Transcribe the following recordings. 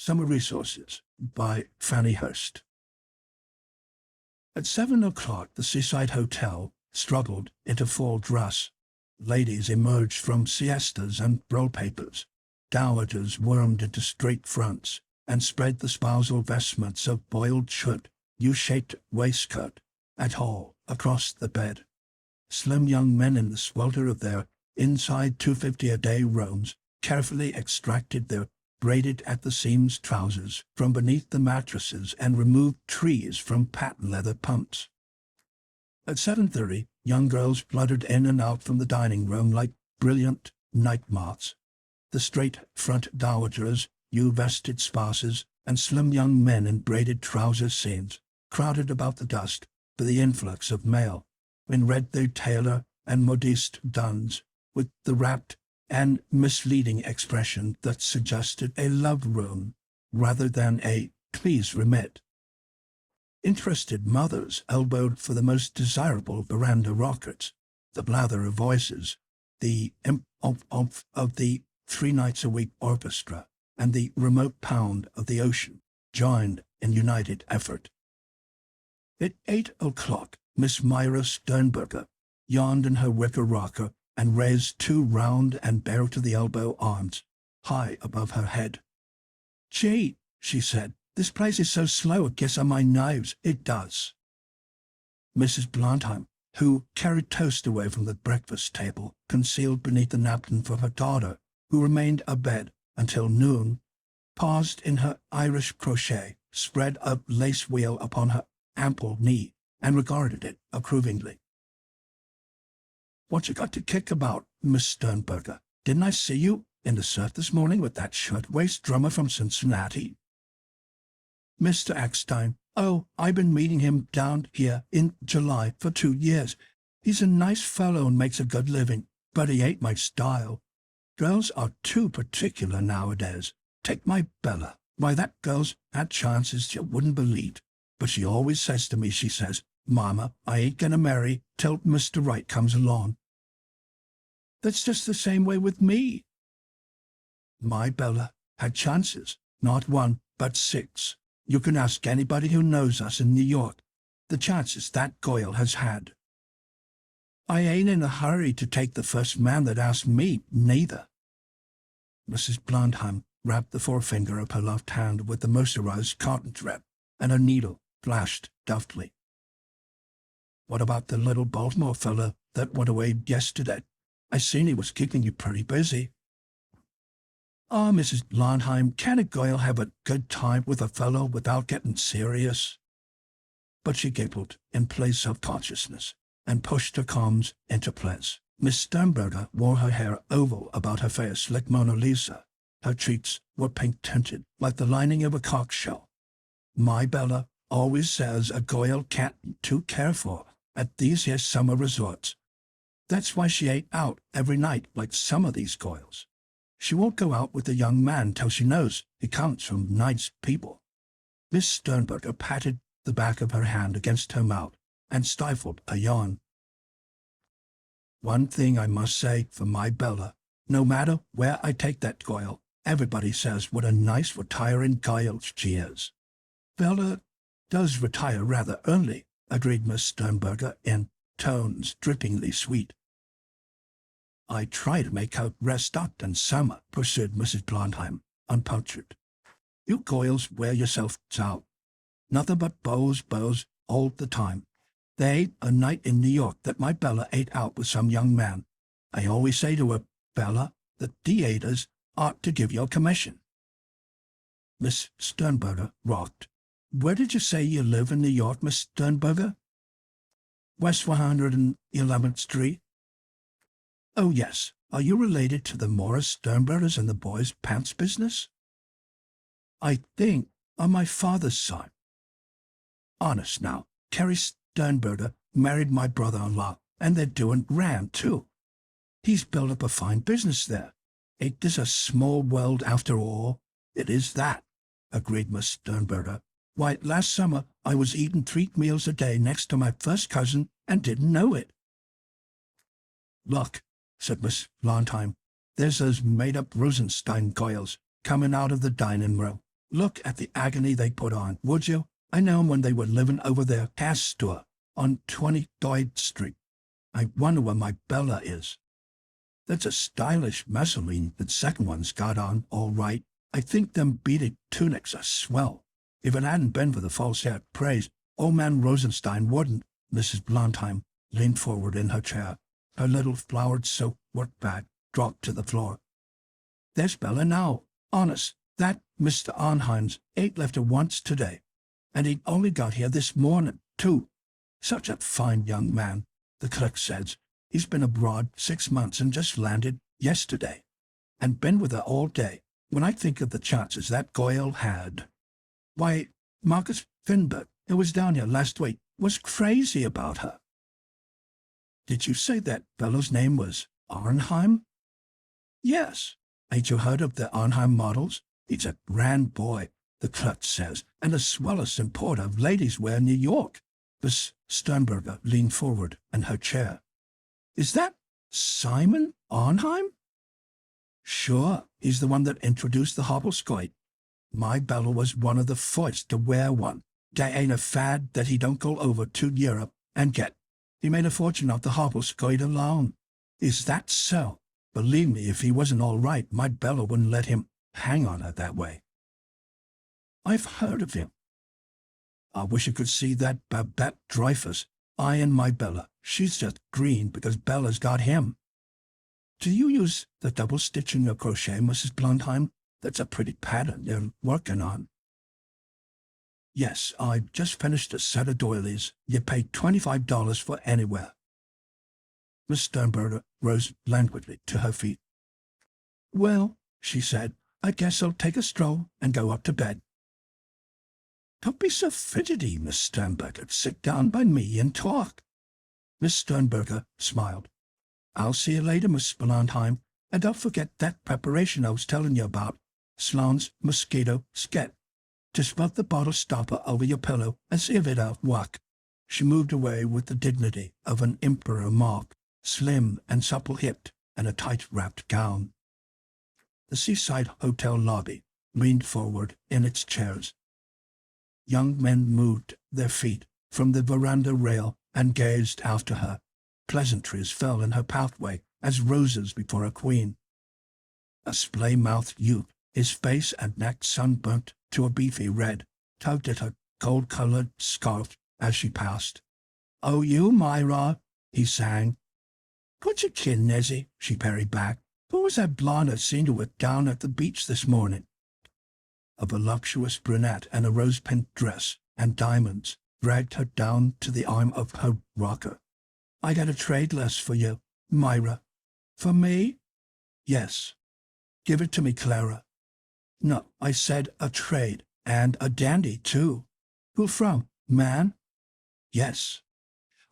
Summer Resources by Fannie Hurst. At 7 o'clock, the seaside hotel struggled into full dress. Ladies emerged from siestas and roll papers. Dowagers wormed into straight fronts and spread the spousal vestments of boiled shirt, U-shaped waistcoat, and haul across the bed. Slim young men in the swelter of their inside $2.50-a-day rooms carefully extracted their braided-at-the-seams trousers from beneath the mattresses and removed trees from patent leather pumps. At 7:30, young girls fluttered in and out from the dining room like brilliant night moths. The straight-front dowagers, U-vested spouses, and slim young men in braided trouser seams crowded about the dust for the influx of mail, when read their tailor and modiste duns with the rapt and misleading expression that suggested a love rune rather than a please remit. Interested mothers elbowed for the most desirable veranda rockets, the blather of voices, the imp-omp of the 3-nights-a-week orchestra, and the remote pound of the ocean joined in united effort. At 8 o'clock, Miss Myra Sternberger yawned in her wicker rocker and raised 2 round and bare-to-the-elbow arms high above her head. "Gee," she said, "this place is so slow it gets on my nerves, it does." Mrs. Blondheim, who carried toast away from the breakfast table, concealed beneath the napkin for her daughter, who remained abed until noon, paused in her Irish crochet, spread a lace wheel upon her ample knee, and regarded it approvingly. "What you got to kick about, Miss Sternberger? Didn't I see you in the surf this morning with that shirtwaist drummer from Cincinnati?" "Mr. Eckstein? Oh, I've been meeting him down here in July for 2 years. He's a nice fellow and makes a good living, but he ain't my style. Girls are too particular nowadays. Take my Bella. Why, that girl's had chances you wouldn't believe. But she always says to me, she says, 'Mama, I ain't gonna marry till Mr. Right comes along.' That's just the same way with me. My Bella had chances, not 1, but 6. You can ask anybody who knows us in New York, the chances that girl has had. I ain't in a hurry to take the first man that asks me, neither." Mrs. Blondheim wrapped the forefinger of her left hand with the moisturized cotton thread, and her needle flashed deftly. "What about the little Baltimore fellow that went away yesterday? I seen he was keeping you pretty busy." "Oh, Mrs. Blondheim, can a girl have a good time with a fellow without getting serious?" But she giggled in place of consciousness and pushed her combs into place. Miss Sternberger wore her hair oval about her face like Mona Lisa. Her cheeks were pink-tinted like the lining of a conch shell. "My Bella always says a girl can't be too careful at these here summer resorts. That's why she ain't out every night like some of these girls. She won't go out with a young man till she knows he comes from nice people." Miss Sternberger patted the back of her hand against her mouth and stifled a yawn. "One thing I must say for my Bella, no matter where I take that girl, everybody says what a nice retiring girl she is." "Bella does retire rather early," agreed Miss Sternberger in tones drippingly sweet. "I try to make her rest up in summer," pursued Mrs. Blondheim, unpunctured. "You girls wear yourselves out. Nothing but beaux all the time. There ain't a night in New York that my Bella ain't out with some young man. I always say to her, 'Bella, the theaters ought to give you a commission.'" Miss Sternberger rocked. "Where did you say you live in New York, Miss Sternberger?" "West 111th Street. "Oh, yes. Are you related to the Morris Sternbergers in the boys' pants business?" "I think on my father's side." "Honest now, Carrie Sternberger married my brother-in-law, and they're doing grand, too. He's built up a fine business there. Ain't this a small world after all?" "It is that," agreed Miss Sternberger. "Why, last summer I was eating 3 meals a day next to my first cousin and didn't know it." "Look," said Miss Blondheim, "there's those made-up Rosenstein girls coming out of the dining room. Look at the agony they put on, would you? I know 'em when they were living over their gas store on 23rd Street. I wonder where my Bella is. That's a stylish messaline that second one's got on, all right. I think them beaded tunics are swell. If it hadn't been for the false hair praise, old man Rosenstein wouldn't. Mrs. Blondheim leaned forward in her chair. Her little flowered silk work bag dropped to the floor. There's Bella now. Honest, that Mr. Arnheim's ain't left her once today. And he only got here this morning, too. Such a fine young man, the clerk says. He's been abroad 6 months and just landed yesterday. And been with her all day. When I think of the chances that girl had. Why, Marcus Finberg, who was down here last week, was crazy about her. Did you say that fellow's name was Arnheim? Yes. Ain't you heard of the Arnheim models? He's a grand boy, the clerk says, and the swellest importer of ladies' wear in New York. Miss Sternberger leaned forward in her chair. Is that Simon Arnheim? Sure, he's the one that introduced the hobble-skirt. My Bella was one of the first to wear one. There ain't a fad that he don't go over to Europe and get. He made a fortune off the hobble-skirt alone. Is that so? Believe me, if he wasn't all right, my Bella wouldn't let him hang on her that way. I've heard of him. I wish you could see that Babette Dreyfus eyeing my Bella. She's just green because Bella's got him. Do you use the double stitch in your crochet, Mrs. Blondheim? That's a pretty pattern you're working on. Yes, I just finished a set of doilies. You pay $25 for anywhere. Miss Sternberger rose languidly to her feet. Well, she said, I guess I'll take a stroll and go up to bed. Don't be so fidgety, Miss Sternberger. Sit down by me and talk. Miss Sternberger smiled. I'll see you later, Miss Blondheim, and don't forget that preparation I was telling you about, Sloane's mosquito sket. Just rub the bottle stopper over your pillow and see if it'll work. She moved away with the dignity of an emperor moth, slim and supple-hipped in a tight-wrapped gown. The seaside hotel lobby leaned forward in its chairs. Young men moved their feet from the veranda rail and gazed after her. Pleasantries fell in her pathway as roses before a queen. A splay-mouthed youth, his face and neck sunburnt to a beefy red, tugged at her gold-colored scarf as she passed. Oh, you, Myra, he sang. Quit your kidding, Nezzy, she parried back. Who was that blonde I seen you with down at the beach this morning? A voluptuous brunette in a rose-pink dress and diamonds dragged her down to the arm of her rocker. I got a trade list for you, Myra. For me? Yes. Give it to me, Clara. No, I said a trade, and a dandy, too. Who from, man? Yes.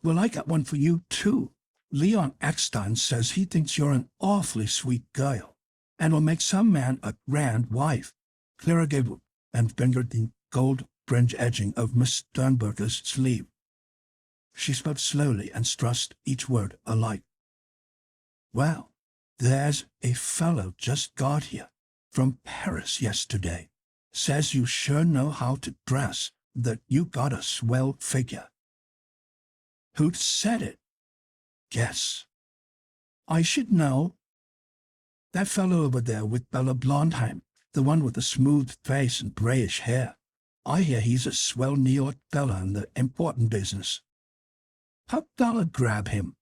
Well, I got one for you, too. Leon Eckstein says he thinks you're an awfully sweet girl, and will make some man a grand wife. Clara giggled and fingered the gold fringe edging of Miss Sternberger's sleeve. She spoke slowly and stressed each word alike. Well, there's a fellow just got here from Paris yesterday. Says you sure know how to dress, that you got a swell figure. Who said it? Guess. I should know. That fellow over there with Bella Blondheim, the one with the smooth face and grayish hair. I hear he's a swell New York fella in the important business. How'd Bella grab him?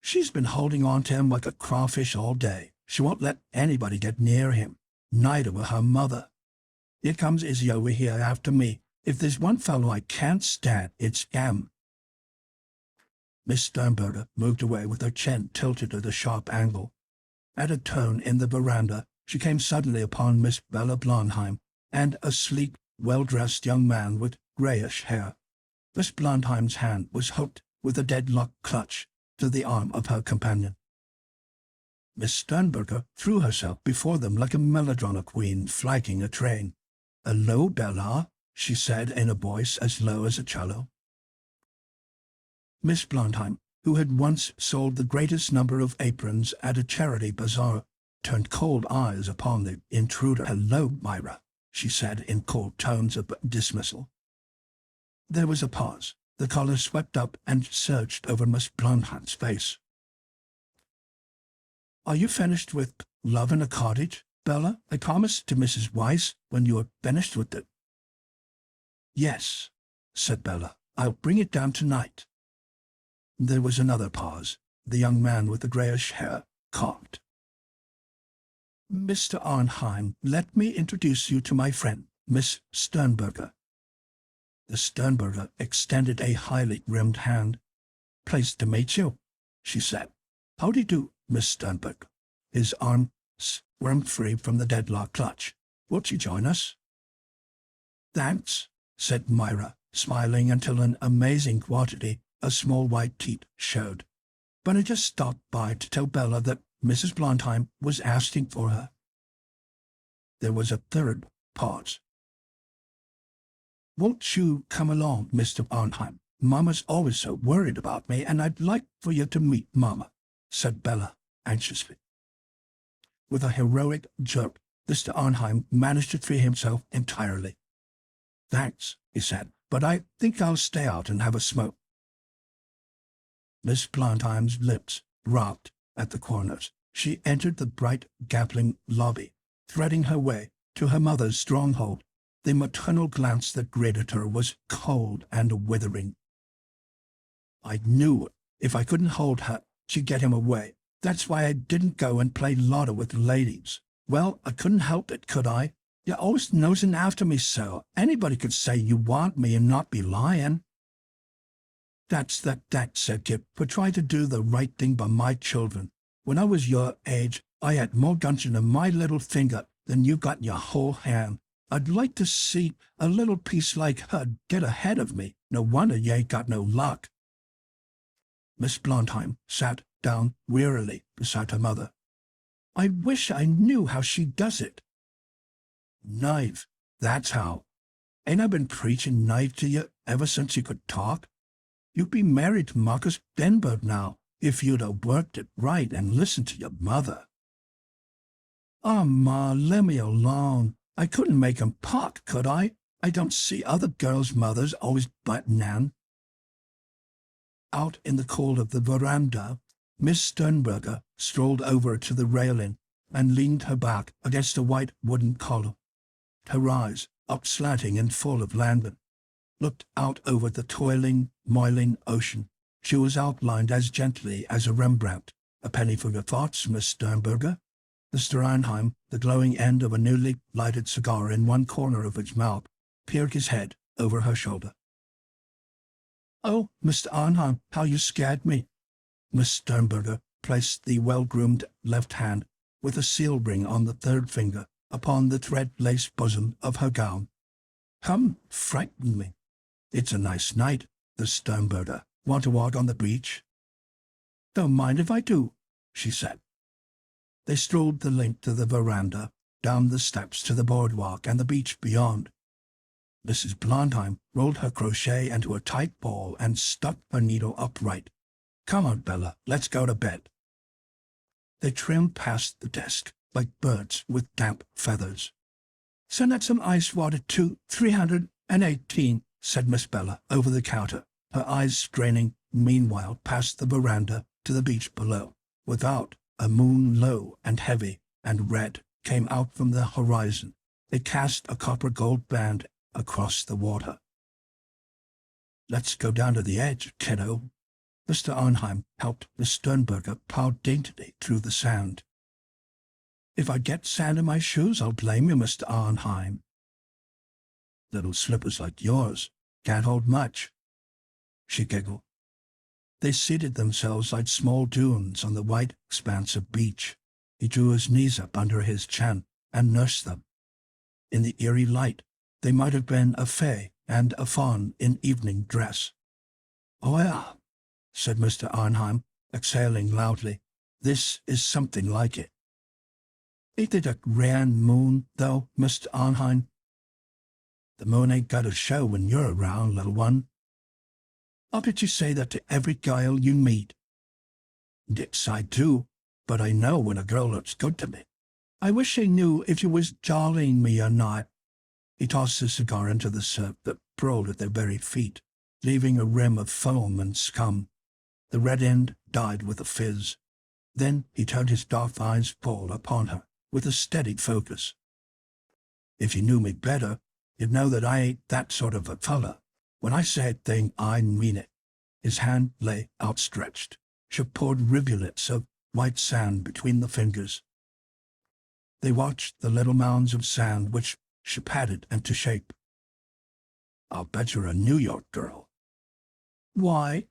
She's been holding on to him like a crawfish all day. She won't let anybody get near him, neither will her mother. Here comes Izzy over here after me. If there's one fellow I can't stand, it's M. Miss Sternberger moved away with her chin tilted at a sharp angle. At a turn in the veranda, she came suddenly upon Miss Bella Blondheim and a sleek, well-dressed young man with grayish hair. Miss Blondheim's hand was hooked with a deadlock clutch to the arm of her companion. Miss Sternberger threw herself before them like a melodrama queen flanking a train. "Hello, Bella," she said in a voice as low as a cello. Miss Blondheim, who had once sold the greatest number of aprons at a charity bazaar, turned cold eyes upon the intruder. "Hello, Myra. she said in cold tones of dismissal. There was a pause. The color swept up and surged over Miss Blondheim's face. "Are you finished with Love in a Cottage, Bella? I promised to Mrs. Weiss when you are finished with it." "Yes," said Bella. "I'll bring it down tonight." There was another pause. The young man with the grayish hair coughed. "Mr. Arnheim, let me introduce you to my friend, Miss Sternberger." The Sternberger extended a highly rimmed hand. "Pleased to meet you," she said. "How do you do, Miss Sternberger?" His arm squirmed free from the deadlock clutch. "Won't you join us?" "Thanks," said Myra, smiling until an amazing quantity of small white teeth showed. "But I just stopped by to tell Bella that Mrs. Blondheim was asking for her." There was a third pause. "Won't you come along, Mr. Arnheim? Mama's always so worried about me, and I'd like for you to meet Mama," said Bella anxiously. With a heroic jerk, Mr. Arnheim managed to free himself entirely. "Thanks," he said, "but I think I'll stay out and have a smoke." Miss Blondheim's lips writhed at the corners. She entered the bright, gaping lobby, threading her way to her mother's stronghold. The maternal glance that greeted her was cold and withering. "I knew if I couldn't hold her, she'd get him away. That's why I didn't go and play lotto with the ladies. Well, I couldn't help it, could I? You're always nosing after me so. Anybody could say you want me and not be lying." That's that," said Kip, "for trying to do the right thing by my children. When I was your age, I had more gumption in my little finger than you got in your whole hand. I'd like to see a little piece like her get ahead of me. No wonder you ain't got no luck." Miss Blondheim sat down wearily beside her mother. "I wish I knew how she does it." "Knife, that's how. Ain't I been preaching knife to you ever since you could talk? You'd be married to Marcus Denberg now, if you'd have worked it right and listened to your mother." "Oh, Ma, let me alone. I couldn't make 'em talk, could I? I don't see other girls' mothers always butting in." Out in the cold of the veranda, Miss Sternberger strolled over to the railing and leaned her back against a white wooden column. Her eyes, upslanting and full of lambent, looked out over the toiling, moiling ocean. She was outlined as gently as a Rembrandt. "A penny for your thoughts, Miss Sternberger." Mr. Arnheim, the glowing end of a newly lighted cigar in one corner of his mouth, peered his head over her shoulder. "Oh, Mr. Arnheim, how you scared me." Miss Sternberger placed the well-groomed left hand with a seal ring on the third finger upon the thread-lace bosom of her gown. Frightened me." "It's a nice night, the Sternberger. Want to walk on the beach?" "Don't mind if I do," she said. They strolled the length of the veranda, down the steps to the boardwalk and the beach beyond. Mrs. Blondheim rolled her crochet into a tight ball and stuck her needle upright. "Come on, Bella, let's go to bed." They trimmed past the desk like birds with damp feathers. "Send out some ice water to 318, said Miss Bella over the counter, her eyes straining meanwhile past the veranda to the beach below. Without, a moon low and heavy and red came out from the horizon. It cast a copper-gold band across the water. "Let's go down to the edge, kiddo." Mr. Arnheim helped Miss Sternberger plow daintily through the sand. "If I get sand in my shoes, I'll blame you, Mr. Arnheim." "Little slippers like yours can't hold much," she giggled. They seated themselves like small dunes on the white expanse of beach. He drew his knees up under his chin and nursed them. In the eerie light, they might have been a fay and a faun in evening dress. "Oh, yeah," said Mr. Arnheim, exhaling loudly. "This is something like it." "Ain't it a grand moon, though, Mr. Arnheim?" "The moon ain't got a show when you're around, little one." "I bet you say that to every girl you meet." "Yes, I do, but I know when a girl looks good to me. I wish I knew if you was jollying me or not. He tossed his cigar into the surf that brawled at their very feet, leaving a rim of foam and scum. The red end died with a fizz. Then he turned his dark eyes full upon her with a steady focus. "If you knew me better, you'd know that I ain't that sort of a fella. When I say a thing, I mean it." His hand lay outstretched. She poured rivulets of white sand between the fingers. They watched the little mounds of sand which she patted into shape. "I'll bet you're a New York girl." "Why?"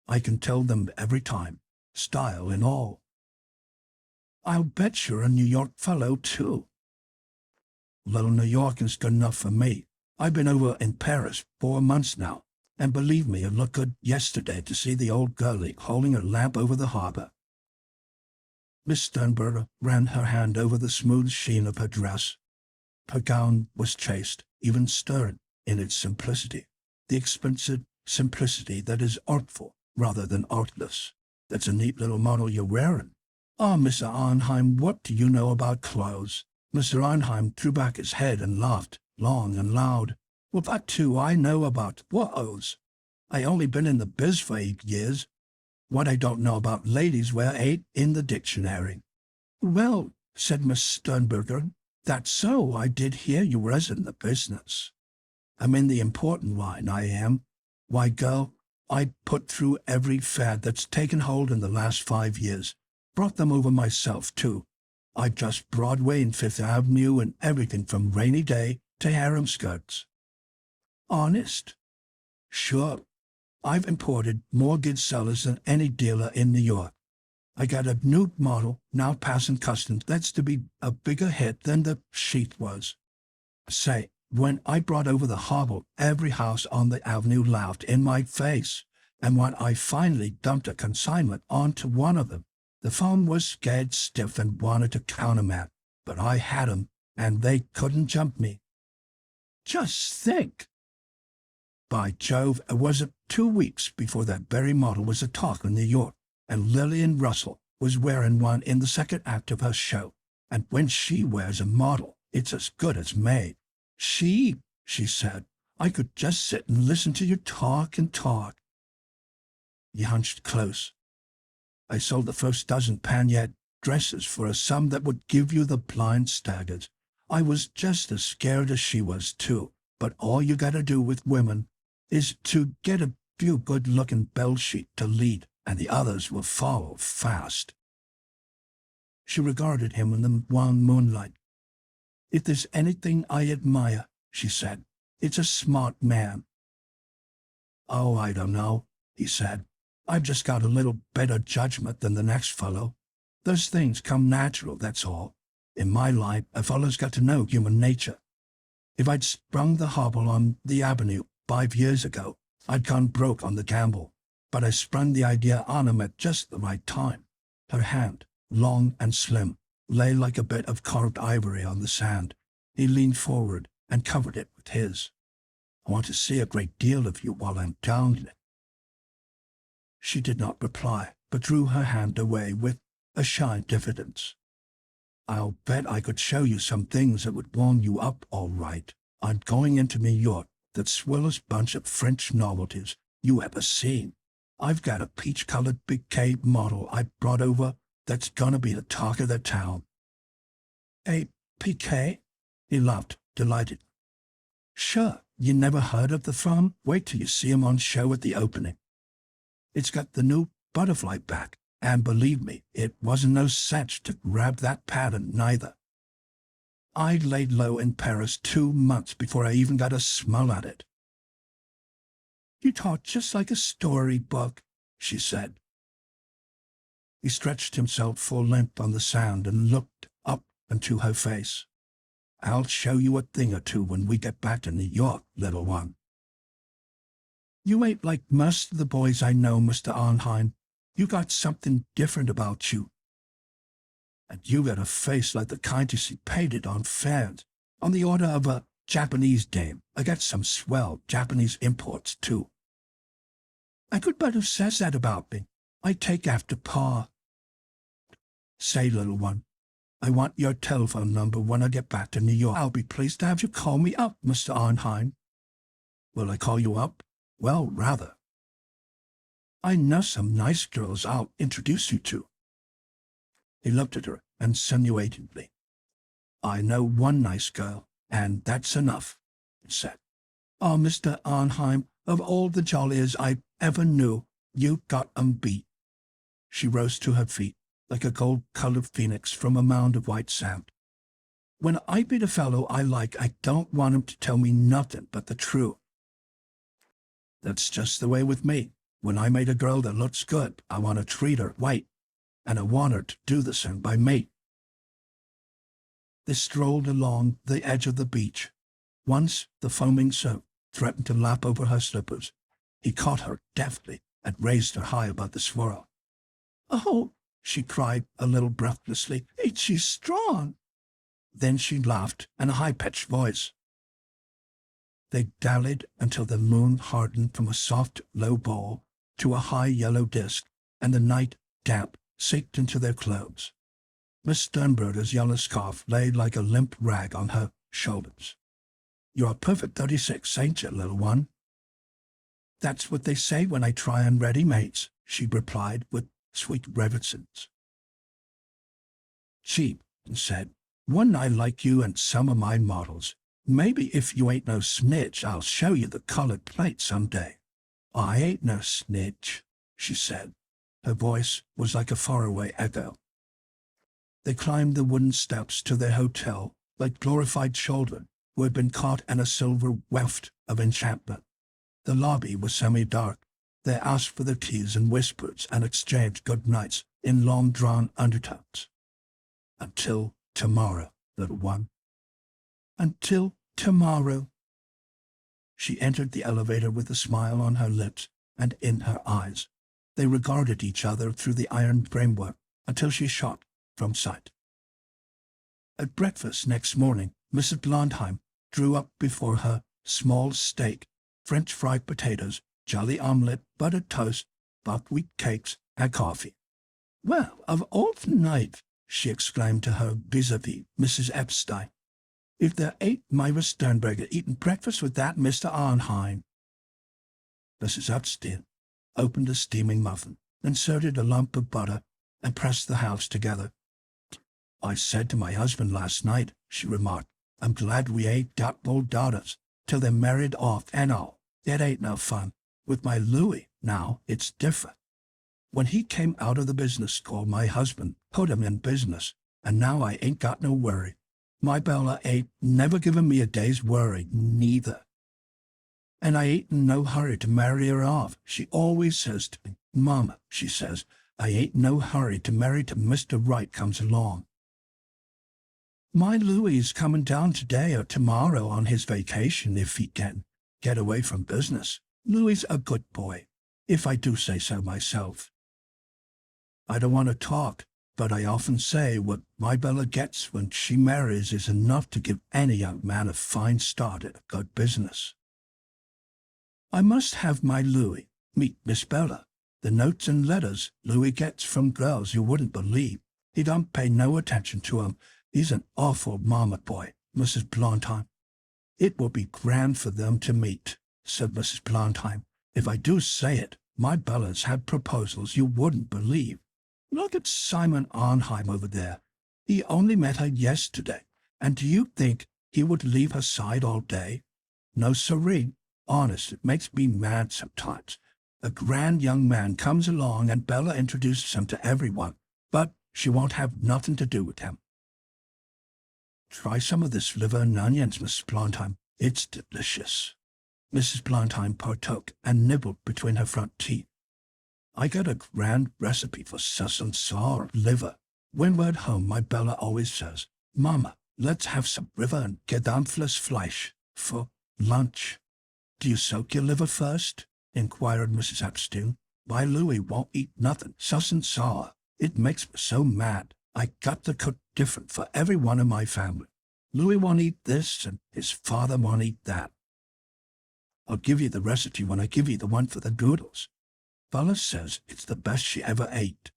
"I can tell them every time, style and all." "I'll bet you're a New York fellow, too." "Little New Yorking's good enough for me. I've been over in Paris 4 months now, and believe me, it looked good yesterday to see the old girlie holding her lamp over the harbor." Miss Sternberger ran her hand over the smooth sheen of her dress. Her gown was chaste, even stern, in its simplicity, the expensive simplicity that is artful rather than artless. "That's a neat little model you're wearing." "Ah, Mr. Arnheim, what do you know about clothes?" Mr. Arnheim threw back his head and laughed, long and loud. "Well, that too I know about. What-os? I only been in the biz for 8 years. What I don't know about ladies' wear ain't in the dictionary." "Well," said Miss Sternberger, "that's so. I did hear you was in the business." "I'm in the important line, I am. Why, girl, I put through every fad that's taken hold in the last 5 years. Brought them over myself, too. I just Broadway and Fifth Avenue and everything from Rainy Day to harem skirts." "Honest?" "Sure. I've imported more good sellers than any dealer in New York. I got a new model now passing customs that's to be a bigger hit than the sheath was. Say, when I brought over the hobble, every house on the avenue laughed in my face, and when I finally dumped a consignment onto one of them, the phone was scared stiff and wanted to countermand, but I had 'em, and they couldn't jump me. Just think! By Jove, it wasn't 2 weeks before that very model was a talk in New York, and Lillian Russell was wearing one in the second act of her show, and when she wears a model, it's as good as made. She said, "I could just sit and listen to you talk and talk." He hunched close. "I sold the first dozen pannier dresses for a sum that would give you the blind staggers. I was just as scared as she was, too, but all you gotta do with women is to get a few good-looking bell sheep to lead, and the others will follow fast." She regarded him in the wan moonlight. "If there's anything I admire," she said, "it's a smart man." "Oh, I don't know," he said. "I've just got a little better judgment than the next fellow. Those things come natural, that's all. In my life, a fellow's got to know human nature. If I'd sprung the hobble on the avenue 5 years ago, I'd gone broke on the gamble. But I sprung the idea on him at just the right time." Her hand, long and slim, lay like a bit of carved ivory on the sand. He leaned forward and covered it with his. "I want to see a great deal of you while I'm down in it." She did not reply, but drew her hand away with a shy diffidence. "I'll bet I could show you some things that would warm you up all right. I'm going into New York, the swellest bunch of French novelties you ever seen. I've got a peach-colored bouquet model I brought over that's gonna be the talk of the town." "A piquet?" He laughed, delighted. "Sure, you never heard of the firm? Wait till you see 'em on show at the opening. It's got the new butterfly back, and believe me, it wasn't no cinch to grab that pattern neither. I laid low in Paris 2 months before I even got a smell at it." "You talk just like a storybook," she said. He stretched himself full length on the sand and looked up into her face. "I'll show you a thing or two when we get back to New York, little one." "You ain't like most of the boys I know, Mr. Arnheim. You got something different about you. And you got a face like the kind you see painted on fans, on the order of a Japanese dame. I got some swell Japanese imports, too." "I could but have said that about me. I take after Pa." "Say, little one, I want your telephone number when I get back to New York. I'll be pleased to have you call me up, Mr. Arnheim. Will I call you up? Well, rather. I know some nice girls I'll introduce you to. He looked at her insinuatingly. I know one nice girl, and that's enough, he said. Oh, Mr. Arnheim, of all the jolliest I ever knew, you got 'em beat. She rose to her feet like a gold-colored phoenix from a mound of white sand. When I meet a fellow I like, I don't want him to tell me nothing but the truth. That's just the way with me. When I meet a girl that looks good, I want to treat her right, and I want her to do the same by me. They strolled along the edge of the beach. Once the foaming surf threatened to lap over her slippers. He caught her deftly and raised her high above the swirl. Oh, she cried a little breathlessly, ain't she strong? Then she laughed in a high-pitched voice. They dallied until the moon hardened from a soft, low ball to a high yellow disk, and the night, damp, seeped into their clothes. Miss Sternberger's yellow scarf lay like a limp rag on her shoulders. You're a perfect 36, ain't you, little one? That's what they say when I try on ready-mates, she replied with sweet reticence. Cheap, he said. Wouldn't I like you and some of my models? Maybe if you ain't no snitch, I'll show you the colored plate some day. I ain't no snitch, she said. Her voice was like a faraway echo. They climbed the wooden steps to their hotel like glorified children who had been caught in a silver weft of enchantment. The lobby was semi-dark. They asked for their keys in whispers and exchanged good nights in long-drawn undertones. Until tomorrow, little one. Until tomorrow. She entered the elevator with a smile on her lips and in her eyes. They regarded each other through the iron framework until she shot from sight. At breakfast next morning, Mrs. Blondheim drew up before her small steak, French fried potatoes, jolly omelette, buttered toast, buckwheat cakes, and coffee. Well, of all the night, she exclaimed to her vis-a-vis, Mrs. Epstein. If there ain't Myra Sternberger eating breakfast with that Mr. Arnheim. Mrs. Epstein opened a steaming muffin, inserted a lump of butter, and pressed the halves together. I said to my husband last night, she remarked, I'm glad we ain't got old daughters till they're married off and all. That ain't no fun. With my Louis, now, it's different. When he came out of the business school, my husband put him in business, and now I ain't got no worry. My Bella ain't never given me a day's worry, neither. And I ain't in no hurry to marry her off. She always says to me, Mama, she says, I ain't no hurry to marry till Mr. Right comes along. My Louis is coming down today or tomorrow on his vacation if he can get away from business. Louis a good boy, if I do say so myself. I don't want to talk, but I often say what my Bella gets when she marries is enough to give any young man a fine start at a good business. I must have my Louis meet Miss Bella. The notes and letters Louis gets from girls you wouldn't believe. He don't pay no attention to 'em. He's an awful mamma boy, Mrs. Blondheim. It will be grand for them to meet, said Mrs. Blondheim. If I do say it, my Bella's had proposals you wouldn't believe. Look at Simon Arnheim over there. He only met her yesterday, and do you think he would leave her side all day? No, sirree. Honest, it makes me mad sometimes. A grand young man comes along and Bella introduces him to everyone, but she won't have nothing to do with him. Try some of this liver and onions, Miss Blondheim. It's delicious. Mrs. Blondheim partook and nibbled between her front teeth. I got a grand recipe for sus and sour liver. When we're at home, my Bella always says, Mama, let's have some liver and gedämpftes Fleisch for lunch. Do you soak your liver first? Inquired Mrs. Epstein. My Louis won't eat nothing sus and sour. It makes me so mad. I got to cook different for every one in my family. Louis won't eat this, and his father won't eat that. I'll give you the recipe when I give you the one for the noodles. Bella says it's the best she ever ate.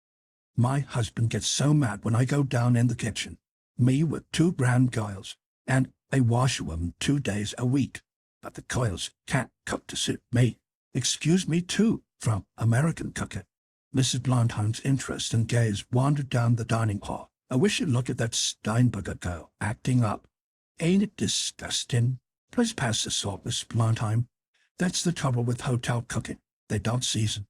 My husband gets so mad when I go down in the kitchen. me with 2 grandgirls and a washerwoman 2 days a week, but the girls can't cook to suit me. Excuse me too, from American cooker. Mrs. Blondheim's interest and gaze wandered down the dining hall. I wish you'd look at that Steinberger girl acting up. Ain't it disgusting? Please pass the salt, Miss Blondheim. That's the trouble with hotel cooking. They don't season.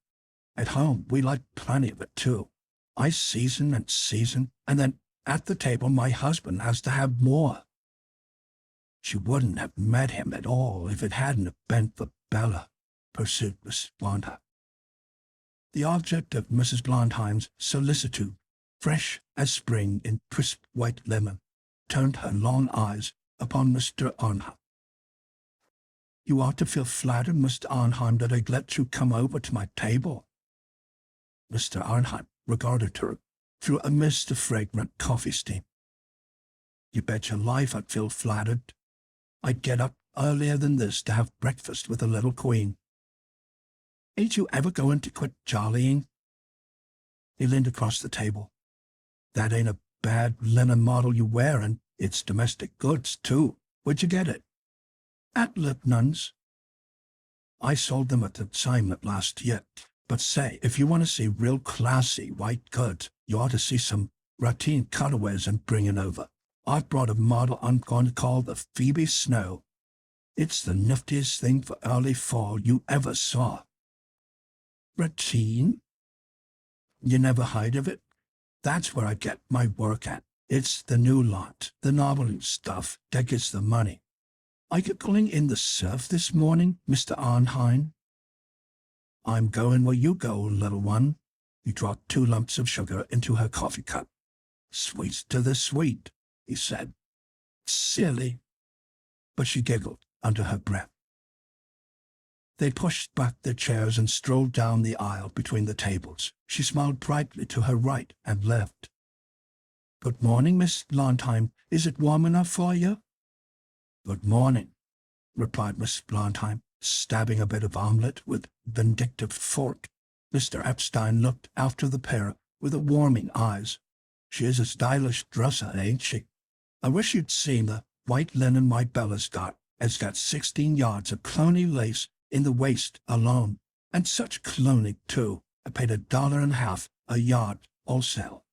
At home, we like plenty of it too. I season, and then at the table my husband has to have more. She wouldn't have met him at all if it hadn't been for Bella, pursued Miss Blondheim. The object of Mrs. Blondheim's solicitude, fresh as spring in crisp white lemon, turned her long eyes upon Mr. Arnheim. You ought to feel flattered, Mr. Arnheim, that I let you come over to my table. Mr. Arnheim regarded her through a mist of fragrant coffee steam. You bet your life I'd feel flattered. I'd get up earlier than this to have breakfast with the little queen. Ain't you ever going to quit jollying? He leaned across the table. That ain't a bad linen model you wear, and it's domestic goods, too. Where'd you get it? At Lipnun's. I sold them at the consignment last year. But say, if you want to see real classy white goods, you ought to see some routine cutaways I'm bringing over. I've brought a model I'm going to call the Phoebe Snow. It's the niftiest thing for early fall you ever saw. Routine? You never heard of it? That's where I get my work at. It's the new lot, the novelty stuff that gets the money. Are you going in the surf this morning, Mr. Arnheim? I'm going where you go, little one. He dropped 2 lumps of sugar into her coffee cup. Sweets to the sweet, he said. Silly. But she giggled under her breath. They pushed back their chairs and strolled down the aisle between the tables. She smiled brightly to her right and left. Good morning, Miss Blondheim. Is it warm enough for you? Good morning, replied Miss Blondheim, stabbing a bit of omelette with vindictive fork. Mr. Epstein looked after the pair with warming eyes. She is a stylish dresser, ain't she? I wish you'd seen the white linen my Bella's got. It's got 16 yards of clony lace in the waist alone, and such cloning, too. I paid $1.50 a yard wholesale.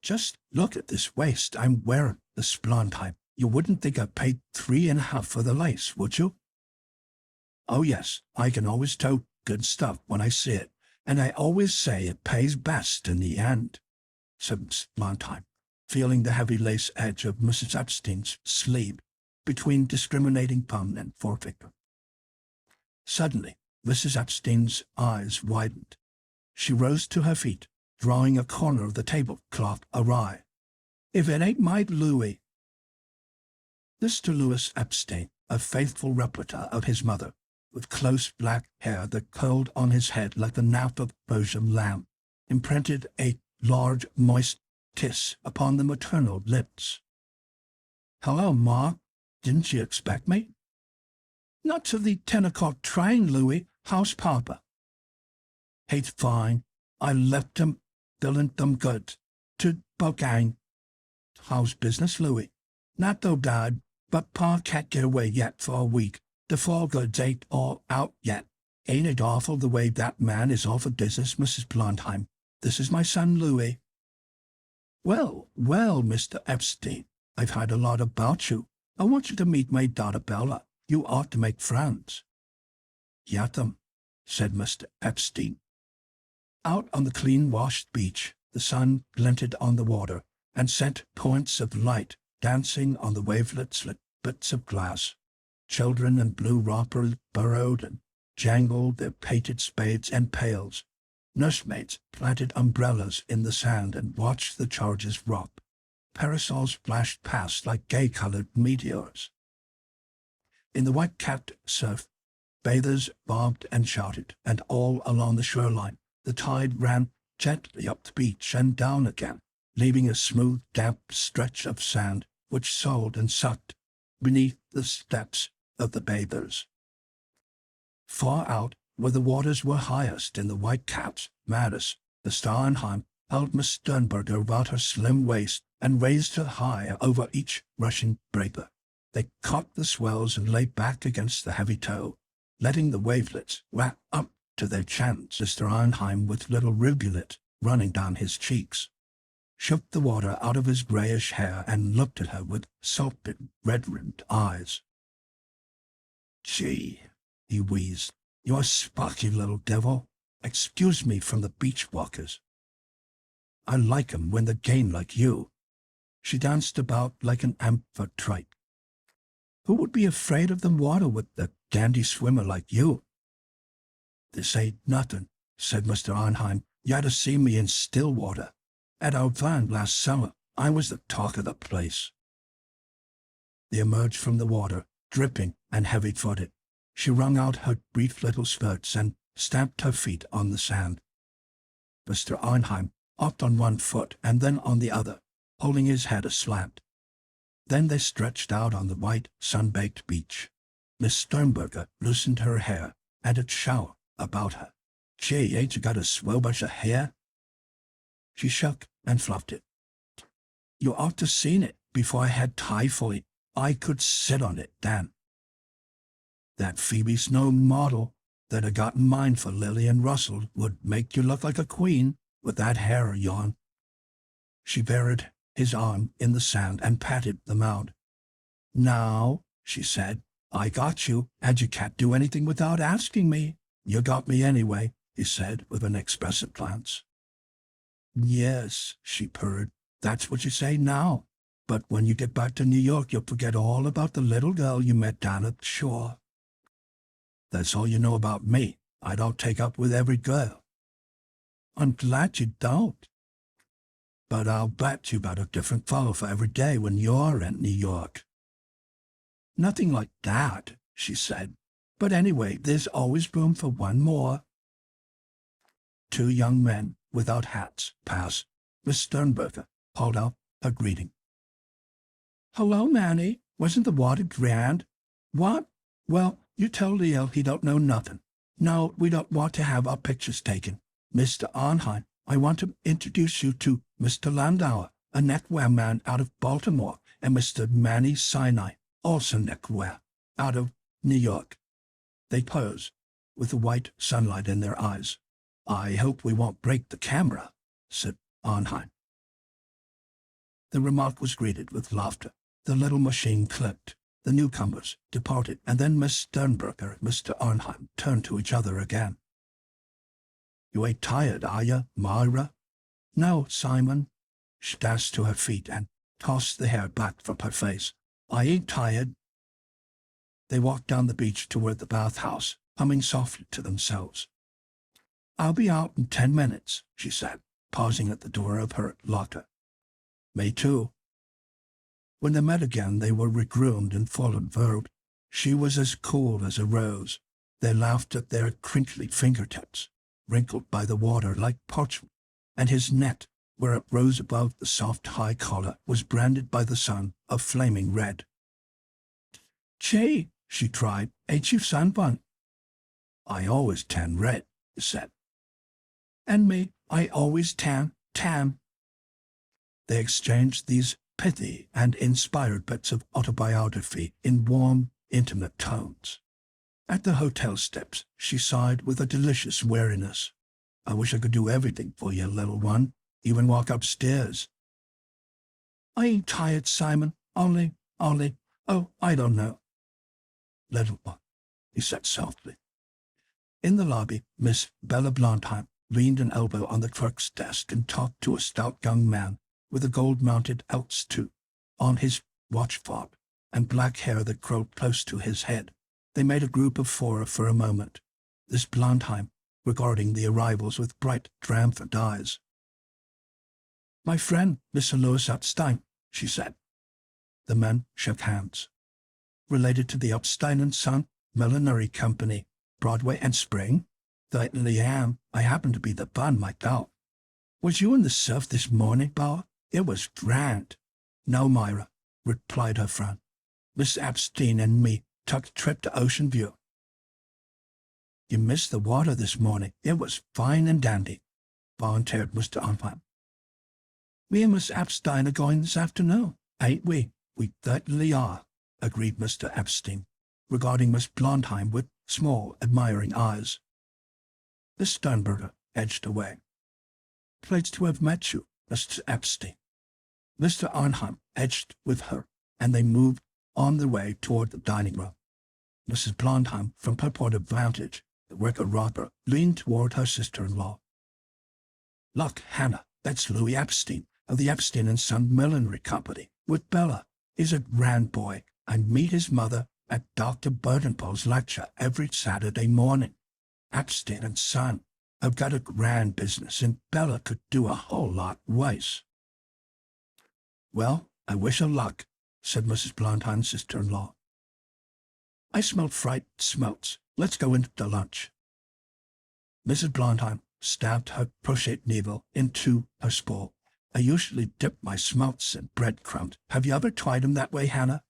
Just look at this waist I'm wearing, Miss Blondheim. You wouldn't think I paid $3.50 for the lace, would you? Oh, yes, I can always tell good stuff when I see it, and I always say it pays best in the end, said Miss Blondheim, feeling the heavy lace edge of Mrs. Epstein's sleeve between discriminating thumb and forefinger. Suddenly, Mrs. Epstein's eyes widened. She rose to her feet, drawing a corner of the tablecloth awry. If it ain't my Louis! Mr. Louis Epstein, a faithful replica of his mother, with close black hair that curled on his head like the nap of Persian lamb, imprinted a large, moist kiss upon the maternal lips. Hello, Ma. Didn't you expect me? Not to the 10 o'clock train, Louis. How's Papa? He's fine. I left him, filling them goods, to Bokang. How's business, Louis? Not though, Dad, but Pa can't get away yet for a week. The fall goods ain't all out yet. Ain't it awful the way that man is off of business, Mrs. Blondheim? This is my son, Louis. Well, Mr. Epstein, I've heard a lot about you. I want you to meet my daughter Bella. You ought to make friends. Yatum, said Mr. Epstein. Out on the clean-washed beach, the sun glinted on the water and sent points of light dancing on the wavelets like bits of glass. Children in blue wrappers burrowed and jangled their painted spades and pails. Nursemaids planted umbrellas in the sand and watched the charges rock. Parasols flashed past like gay-colored meteors. In the white-capped surf, bathers bobbed and shouted, and all along the shoreline the tide ran gently up the beach and down again, leaving a smooth, damp stretch of sand which soughed and sucked beneath the steps of the bathers. Far out, where the waters were highest in the white caps, Madis, the Starnheim, held Miss Sternberger about her slim waist and raised her high over each rushing breaker. They caught the swells and lay back against the heavy tow, letting the wavelets wrap up to their chins. Mr. Arnheim, with little rivulet running down his cheeks, shook the water out of his grayish hair and looked at her with salted, red-rimmed eyes. "Gee," he wheezed, "you're a sparky little devil. Excuse me from the beach walkers. I like 'em when they're game like you." She danced about like an amphitrite. "Who would be afraid of the water with a dandy swimmer like you?" "This ain't nothing," said Mr. Arnheim. "You ought to see me in Stillwater. At our van last summer, I was the talk of the place." They emerged from the water, dripping and heavy-footed. She wrung out her brief little skirts and stamped her feet on the sand. Mr. Arnheim hopped on one foot and then on the other, holding his head aslant. Then they stretched out on the white, sun-baked beach. Miss Sternberger loosened her hair and a shower about her. "Gee, ain't you got a swell bunch of hair?" She shook and fluffed it. "You ought to seen it before I had typhoid. I could sit on it then. That Phoebe Snow model that I got in mind for Lillian Russell would make you look like a queen with that hair of yourn." She buried his arm in the sand and patted the mound. "Now," she said, "I got you, and you can't do anything without asking me." "You got me anyway," he said with an expressive glance. "Yes," she purred, "that's what you say now. But when you get back to New York, you'll forget all about the little girl you met down at the shore." "That's all you know about me. I don't take up with every girl." "I'm glad you don't. But I'll bet you about a different fellow for every day when you're in New York." "Nothing like that," she said. "But anyway, there's always room for one more." Two young men without hats passed. Miss Sternberger called out her greeting. "Hello, Manny. Wasn't the water grand?" "What? Well, you tell Leo he don't know nothing. No, we don't want to have our pictures taken. Mr. Arnheim, I want to introduce you to Mr. Landauer, a neckwear man out of Baltimore, and Mr. Manny Sinai, also neckwear, out of New York." They posed, with the white sunlight in their eyes. "I hope we won't break the camera," said Arnheim. The remark was greeted with laughter. The little machine clicked. The newcomers departed, and then Miss Sternberger and Mr. Arnheim turned to each other again. "You ain't tired, are you, Myra?" "No, Simon." She dashed to her feet and tossed the hair back from her face. "I ain't tired." They walked down the beach toward the bathhouse, humming softly to themselves. "I'll be out in 10 minutes, she said, pausing at the door of her locker. "Me too." When they met again, they were regroomed and full of verve. She was as cool as a rose. They laughed at their crinkly fingertips, wrinkled by the water like parchment, and his neck, where it rose above the soft high collar, was branded by the sun of flaming red. "Gee," she cried, "ain't you sunburned?" "I always tan red," he said. "And me, I always tan. They exchanged these pithy and inspired bits of autobiography in warm, intimate tones. At the hotel steps, she sighed with a delicious weariness. "I wish I could do everything for you, little one, even walk upstairs." "I ain't tired, Simon, only, oh, I don't know." "Little one," he said softly. In the lobby, Miss Bella Blondheim leaned an elbow on the clerk's desk and talked to a stout young man with a gold-mounted Elks tooth on his watch fob and black hair that curled close to his head. They made a group of four for a moment, this Blondheim regarding the arrivals with bright, triumphant eyes. "My friend, Mr. Louis Epstein," she said. The men shook hands. "Related to the Epstein and Son Millinery Company, Broadway and Spring?" "Certainly am. I happen to be the bun myself." "Was you in the surf this morning, Bauer? It was grand." "No, Myra," replied her friend. "Miss Epstein and me took a trip to Ocean View." "You missed the water this morning. It was fine and dandy," volunteered Mr. Arnheim. Me and Miss Epstein are going this afternoon, ain't we? We certainly are, agreed Mr. Epstein, regarding Miss Blondheim with small, admiring eyes. Miss Sternberger edged away. Pleased to have met you, Mr. Epstein. Mr. Arnheim edged with her, and they moved on their way toward the dining room. Mrs. Blondheim, from her point of vantage, the wicker-robber, leaned toward her sister-in-law. Look, Hannah, that's Louis Epstein, of the Epstein and Son Millinery Company, with Bella. He's a grand boy. I meet his mother at Dr. Burdenpole's lecture every Saturday morning. Epstein and Son have got a grand business, and Bella could do a whole lot worse. Well, I wish her luck, said Mrs. Blondheim's sister-in-law. I smell fried smelts. Let's go into the lunch. Mrs. Blondheim stabbed her crochet needle into her spool. I usually dip my smelts in breadcrumbs. Have you ever tried them that way, Hannah?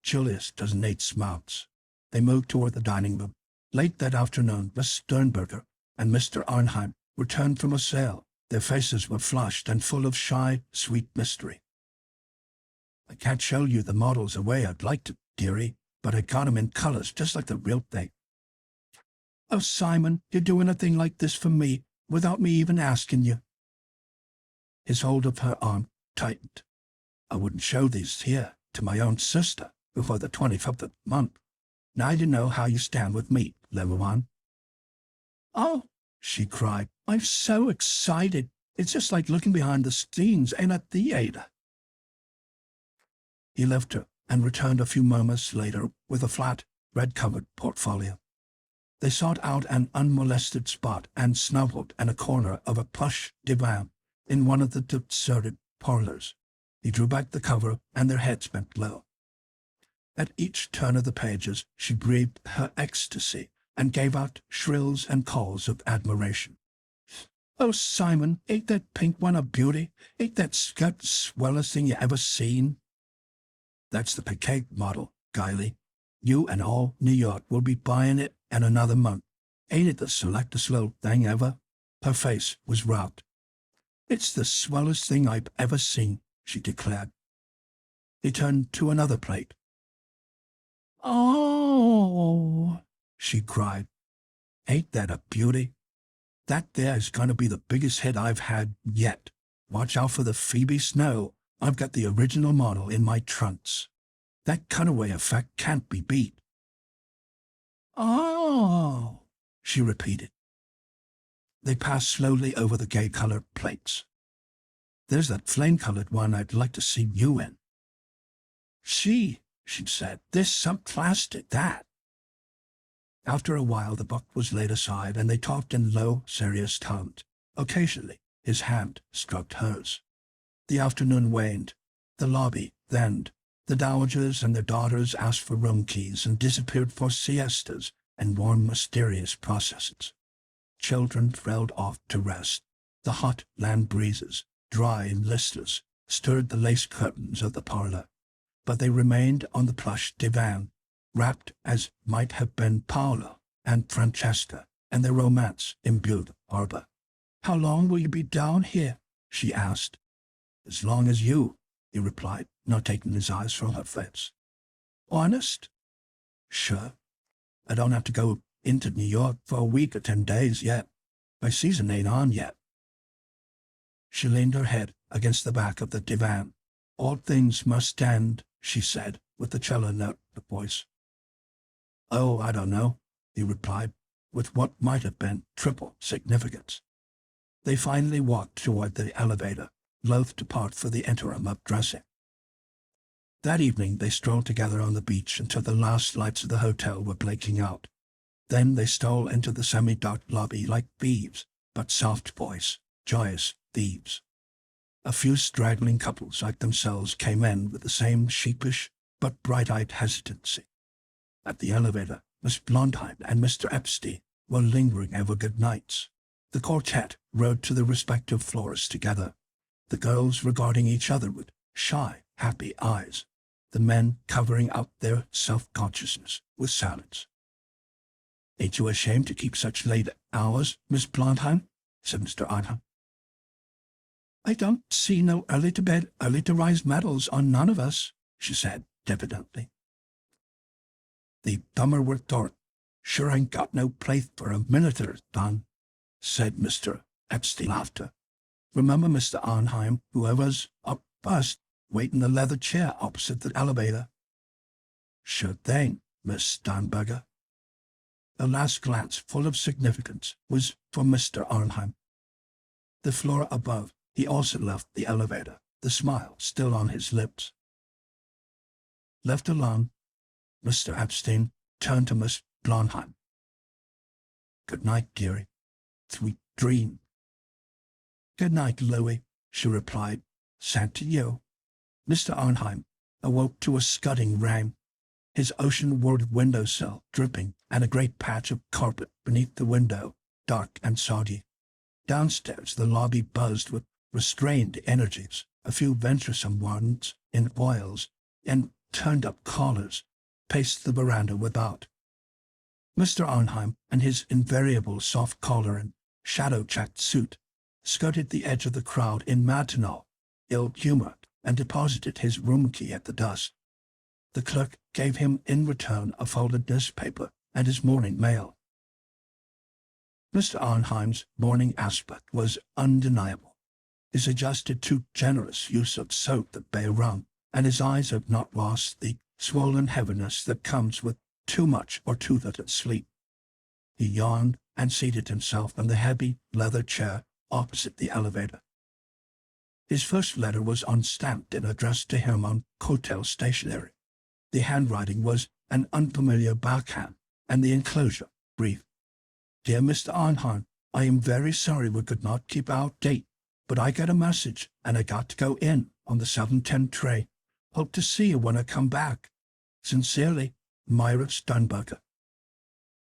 Julius doesn't eat smelts. They moved toward the dining room. Late that afternoon, Miss Sternberger and Mr. Arnheim returned from a sale. Their faces were flushed and full of shy, sweet mystery. I can't show you the models the way I'd like to, dearie, but I got 'em in colors just like the real thing. Oh, Simon, you're doing a thing like this for me without me even asking you. His hold of her arm tightened. I wouldn't show these here to my own sister before the 25th of the month. Now you know how you stand with me, little one. Oh, she cried, I'm so excited. It's just like looking behind the scenes in a theater. He left her and returned a few moments later with a flat, red-covered portfolio. They sought out an unmolested spot and snuggled in a corner of a plush divan in one of the deserted parlors. He drew back the cover, and their heads bent low. At each turn of the pages, she breathed her ecstasy and gave out shrills and calls of admiration. Oh, Simon, ain't that pink one a beauty? Ain't that skirt the swellest thing you ever seen? That's the Piquet model, Guiley. You and all New York will be buying it in another month. Ain't it the selectest little thing ever? Her face was rapt. It's the swellest thing I've ever seen, she declared. He turned to another plate. Oh, she cried. Ain't that a beauty? That there is going to be the biggest hit I've had yet. Watch out for the Phoebe Snow. I've got the original model in my trunks. That cutaway effect can't be beat. Oh, she repeated. They passed slowly over the gay-colored plates. There's that flame-colored one I'd like to see you in. She said, there's some class to that. After a while, the book was laid aside, and they talked in low, serious tones. Occasionally, his hand stroked hers. The afternoon waned. The lobby thinned. The dowagers and their daughters asked for room keys and disappeared for siestas and warm, mysterious processes. Children trailed off to rest. The hot land breezes, dry and listless, stirred the lace curtains of the parlor, but they remained on the plush divan, wrapped as might have been Paolo and Francesca and their romance-imbued arbor. How long will you be down here? She asked. As long as you, he replied, not taking his eyes from her face. Honest? Sure. I don't have to go into New York for a week or 10 days yet. My season ain't on yet. She leaned her head against the back of the divan. All things must end, she said, with a cello note of voice. Oh, I don't know, he replied, with what might have been triple significance. They finally walked toward the elevator, loath to part for the interim of dressing. That evening they strolled together on the beach until the last lights of the hotel were blinking out. Then they stole into the semi-dark lobby like thieves, but soft voiced, joyous thieves. A few straggling couples like themselves came in with the same sheepish but bright-eyed hesitancy. At the elevator, Miss Blondheim and Mr. Epstein were lingering over good nights. The quartet rode to the respective floors together, the girls regarding each other with shy, happy eyes, the men covering up their self-consciousness with silence. Ain't you ashamed to keep such late hours, Miss Blondheim? Said Mr. Arnheim. I don't see no early-to-bed, early-to-rise medals on none of us, she said diffidently. The dumber were dort. Sure ain't got no place for a minister, Don, said Mr. Epstein laughter. Remember Mr. Arnheim, who was up first, waiting the leather chair opposite the elevator? Sure thing, Miss Steinberger. The last glance, full of significance, was for Mr. Arnheim. The floor above, he also left the elevator, the smile still on his lips. Left alone, Mr. Epstein turned to Miss Blondheim. Good night, dearie. Sweet dream. Good night, Louis, she replied. Sent to you. Mr. Arnheim awoke to a scudding rain, his ocean-ward windowsill dripping and a great patch of carpet beneath the window, dark and soggy. Downstairs the lobby buzzed with restrained energies, a few venturesome ones in oils and turned-up collars paced the veranda without. Mr. Arnheim, in his invariable soft collar and shadow-checked suit, skirted the edge of the crowd in matinal, ill-humored, and deposited his room key at the desk. The clerk gave him in return a folded newspaper and his morning mail. Mr. Arnheim's morning aspect was undeniable. His adjusted too generous use of soap that bay rum, and his eyes had not lost the swollen heaviness that comes with too much or too little sleep. He yawned and seated himself in the heavy leather chair opposite the elevator. His first letter was unstamped and addressed to him on hotel stationery. The handwriting was an unfamiliar backhand, and the enclosure brief. Dear Mr. Arnheim, I am very sorry we could not keep our date, but I got a message, and I got to go in on the 7:10 train. Hope to see you when I come back. Sincerely, Myra Steinberger.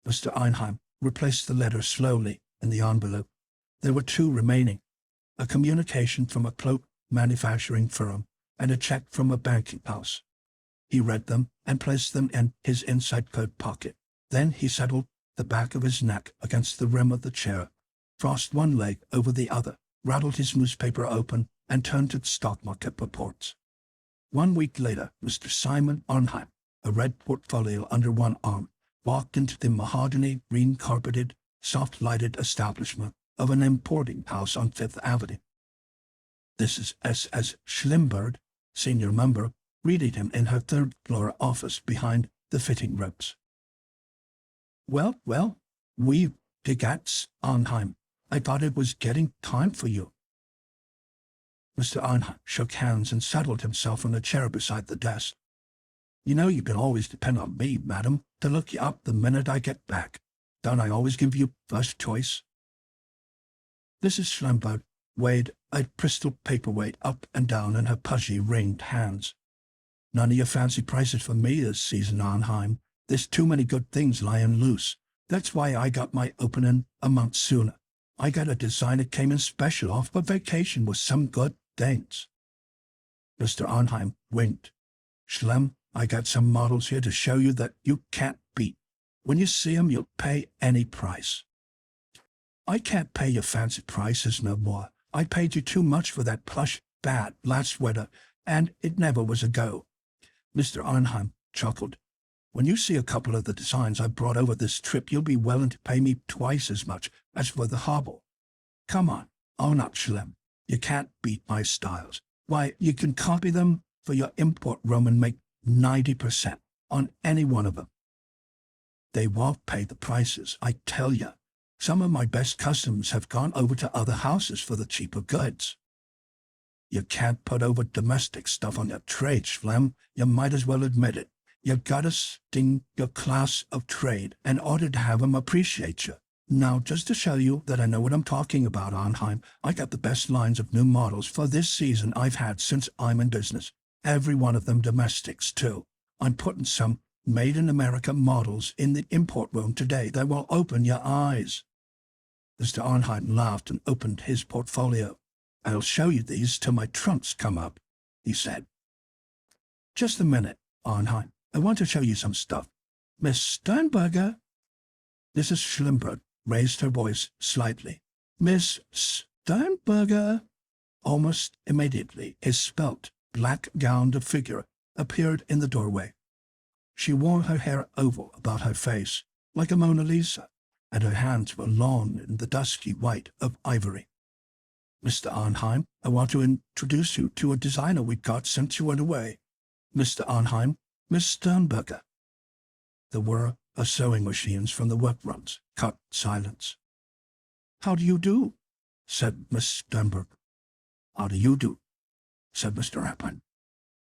Mr. Arnheim replaced the letter slowly in the envelope. There were two remaining, a communication from a cloak manufacturing firm and a check from a banking house. He read them and placed them in his inside coat pocket. Then he settled the back of his neck against the rim of the chair, crossed one leg over the other, rattled his newspaper open, and turned to stock market reports. 1 week later, Mr. Simon Arnheim, a red portfolio under one arm, walked into the mahogany, green-carpeted, soft-lighted establishment of an importing house on Fifth Avenue. This is S.S. Schlimberg, senior member, greeted him in her third-floor office behind the fitting ropes. Well, we begats, Arnheim. I thought it was getting time for you. Mr. Arnheim shook hands and settled himself in a chair beside the desk. You know you can always depend on me, madam, to look you up the minute I get back. Don't I always give you first choice? Mrs. Schlimberg weighed a crystal paperweight up and down in her pudgy, ringed hands. None of your fancy prices for me this season, Arnheim. There's too many good things lying loose. That's why I got my opening a month sooner. I got a design that came in special off for vacation with some good things. Mr. Arnheim winked. Schlem, I got some models here to show you that you can't beat. When you see 'em, you'll pay any price. I can't pay your fancy prices no more. I paid you too much for that plush bat last winter, and it never was a go. Mr. Arnheim chuckled. When you see a couple of the designs I brought over this trip, you'll be willing to pay me twice as much as for the hobble. Come on, own up, Schlem. You can't beat my styles. Why, you can copy them for your import room and make 90% on any one of them. They won't pay the prices, I tell you. Some of my best customers have gone over to other houses for the cheaper goods. You can't put over domestic stuff on your trade, Schlem. You might as well admit it. You've got to sting your class of trade in order to have 'em appreciate you. Now, just to show you that I know what I'm talking about, Arnheim, I got the best lines of new models for this season I've had since I'm in business. Every one of them domestics, too. I'm putting some made-in-America models in the import room today that will open your eyes. Mr. Arnheim laughed and opened his portfolio. I'll show you these till my trunks come up, he said. Just a minute, Arnheim. I want to show you some stuff. Miss Steinberger. Mrs. Schlimberg raised her voice slightly. Miss Steinberger. Almost immediately, a svelte, black-gowned figure appeared in the doorway. She wore her hair oval about her face, like a Mona Lisa, and her hands were long in the dusky white of ivory. "Mr. Arnheim, I want to introduce you to a designer we got since you went away. Mr. Arnheim, Miss Sternberger." The whir of sewing machines from the workrooms cut silence. "How do you do?" said Miss Sternberger. "How do you do?" said Mr. Arnheim.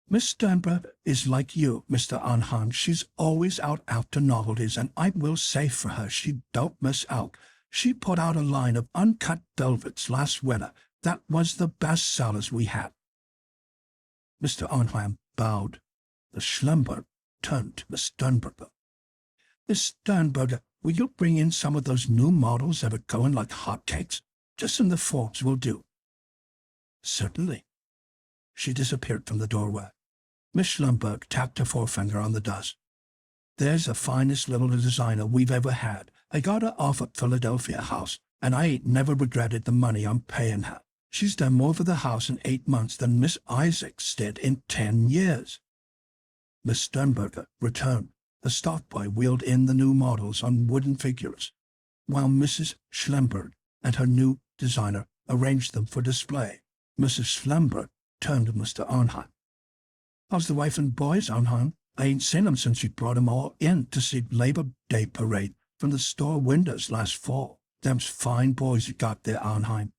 "Miss Sternberger is like you, Mr. Arnheim. She's always out after novelties, and I will say for her she don't miss out. She put out a line of uncut velvets last winter. That was the best sellers we had." Mr. Arnheim bowed. The Schlemberg turned to Miss Sternberger. "Miss Sternberger, will you bring in some of those new models that are going like hotcakes? Just in the forms will do." "Certainly." She disappeared from the doorway. Miss Schlemberg tapped her forefinger on the dust. "There's the finest little designer we've ever had. I got her off at Philadelphia House, and I ain't never regretted the money I'm paying her. She's done more for the house in 8 months than Miss Isaacs did in 10 years. Miss Sternberger returned. The stockboy wheeled in the new models on wooden figures, while Mrs. Schlemberg and her new designer arranged them for display. Mrs. Schlemberg turned to Mr. Arnheim. "How's the wife and boys, Arnheim? I ain't seen 'em since you brought 'em all in to see Labor Day parade from the store windows last fall. Them's fine boys you got there, Arnheim."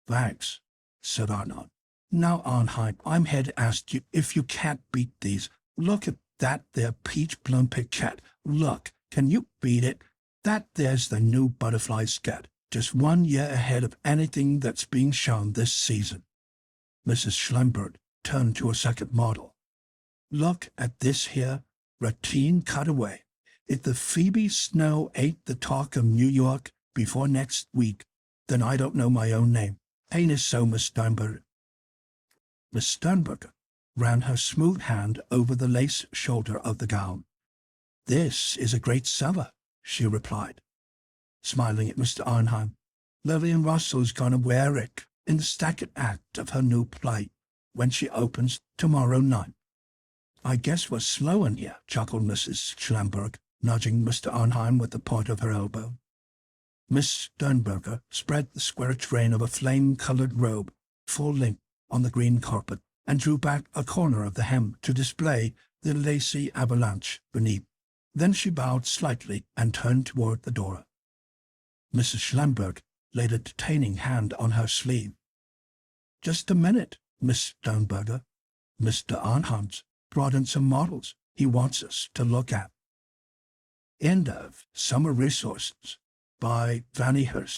"Thanks," said Arnold. "Now, Arnheim, I'm here to ask you if you can't beat these. Look at that there peach plum piquette. Look, can you beat it? That there's the new butterfly sket, just 1 year ahead of anything that's being shown this season." Mrs. Schlemberg turned to a second model. "Look at this here ratine cutaway. If the Phoebe Snow ain't the talk of New York before next week, then I don't know my own name. Ain't it so, Miss Sternberger?" Miss Sternberger ran her smooth hand over the lace shoulder of the gown. "This is a great seller," she replied, smiling at Mr. Arnheim. "Lillian Russell's going to wear it in the second act of her new play when she opens tomorrow night." "I guess we're slow in here," chuckled Mrs. Schlemberg, nudging Mr. Arnheim with the point of her elbow. Miss Sternberger spread the square train of a flame-colored robe full length on the green carpet and drew back a corner of the hem to display the lacy avalanche beneath. Then she bowed slightly and turned toward the door. Mrs. Schlemberg laid a detaining hand on her sleeve. "Just a minute, Miss Sternberger. Mr. Arnheim's brought in some models he wants us to look at." End of Summer Resources by Fannie Hurst.